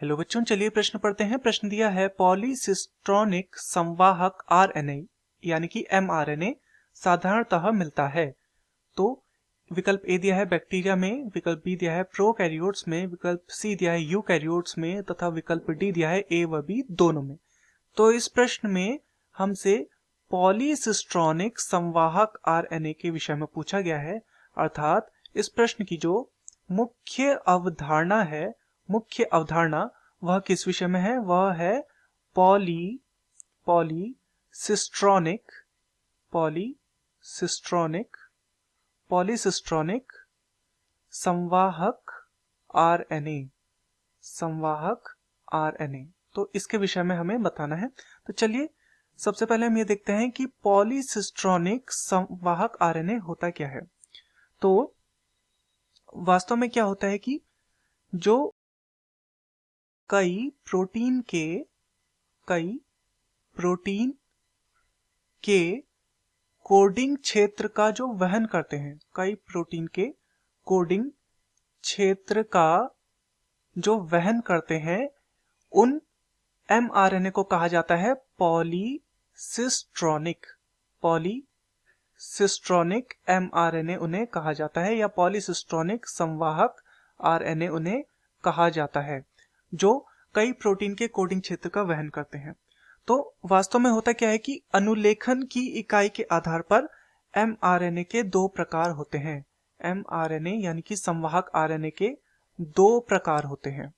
Hello बच्चों, चलिए प्रश्न पढ़ते हैं। प्रश्न दिया है पॉलीसिस्ट्रॉनिक संवाहक आरएनए यानी कि एमआरएनए साधारणतः मिलता है। तो विकल्प ए दिया है बैक्टीरिया में, विकल्प बी दिया है प्रोकैरियोट्स में, विकल्प सी दिया है यूकैरियोट्स में तथा विकल्प डी दिया है ए व बी दोनों में। तो इस प्रश्न में हमसे पॉलीसिस्ट्रॉनिक संवाहक आरएनए के विषय में पूछा गया है। अर्थात इस प्रश्न की जो मुख्य अवधारणा वह किस विषय में है? वह है पॉलीसिस्ट्रॉनिक पॉलीसिस्ट्रॉनिक संवाहक आरएनए। तो इसके विषय में हमें बताना है। तो चलिए सबसे पहले हम ये देखते हैं कि पॉलीसिस्ट्रॉनिक संवाहक आरएनए होता क्या है। तो वास्तव में क्या होता है कि जो कई प्रोटीन के कोडिंग क्षेत्र का जो वहन करते हैं, कई प्रोटीन के कोडिंग क्षेत्र का जो वहन करते हैं, उन एमआरएनए को कहा जाता है पॉलीसिस्ट्रॉनिक एमआरएनए उन्हें कहा जाता है, या पॉलीसिस्ट्रॉनिक संवाहक आरएनए उन्हें कहा जाता है, जो कई प्रोटीन के कोडिंग क्षेत्र का वहन करते हैं। तो वास्तव में होता क्या है कि अनुलेखन की इकाई के आधार पर एमआरएनए के दो प्रकार होते हैं। एमआरएनए यानी कि संवाहक आरएनए के दो प्रकार होते हैं।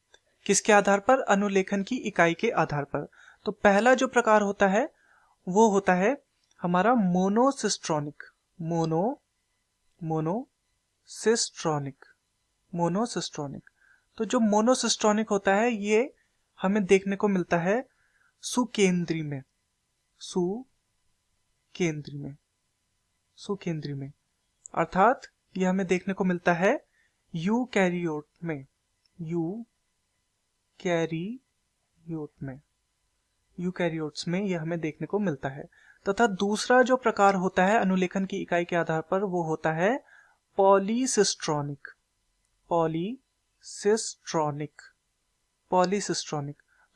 किसके आधार पर? अनुलेखन की इकाई के आधार पर। तो पहला जो प्रकार होता है वो होता है हमारा मोनोसिस्ट्रॉनिक। तो जो मोनोसिस्ट्रॉनिक होता है ये हमें देखने को मिलता है सुकेंद्री में, अर्थात यह हमें देखने को मिलता है यूकैरियोट्स में यह हमें देखने को मिलता है। तथा दूसरा जो प्रकार होता है अनुलेखन की इकाई के आधार पर वो होता है पॉलीसिस्ट्रॉनिक।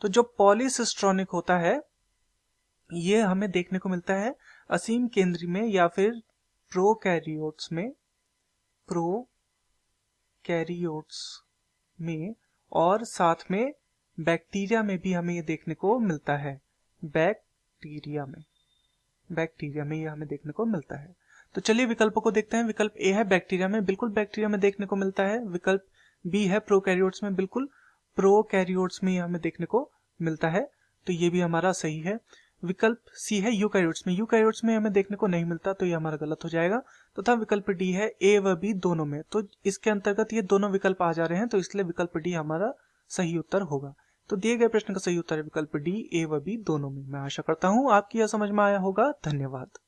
तो जो पॉलीसिस्ट्रॉनिक होता है ये हमें देखने को मिलता है असीम केंद्री में या फिर प्रोकैरियोट्स में, और साथ में बैक्टीरिया में भी हमें ये देखने को मिलता है। बैक्टीरिया में ये हमें देखने को मिलता है। तो चलिए विकल्पों को देखते हैं। विकल्प ए है बैक्टीरिया में, बिल्कुल बैक्टीरिया में देखने को मिलता है। विकल्प बी है प्रोकैरियोट्स में, बिल्कुल प्रोकैरियोट्स में ये हमें देखने को मिलता है, तो ये भी हमारा सही है। विकल्प सी है यूकैरियोट्स में हमें देखने को नहीं मिलता, तो ये हमारा गलत हो जाएगा। तथा विकल्प डी है ए व बी दोनों में, तो इसके अंतर्गत ये दोनों विकल्प आ जा रहे हैं, तो इसलिए विकल्प डी हमारा सही उत्तर होगा। तो दिए गए प्रश्न का सही उत्तर है विकल्प डी, ए व बी दोनों में। मैं आशा करता हूं आपकी यह समझ में आया होगा। धन्यवाद।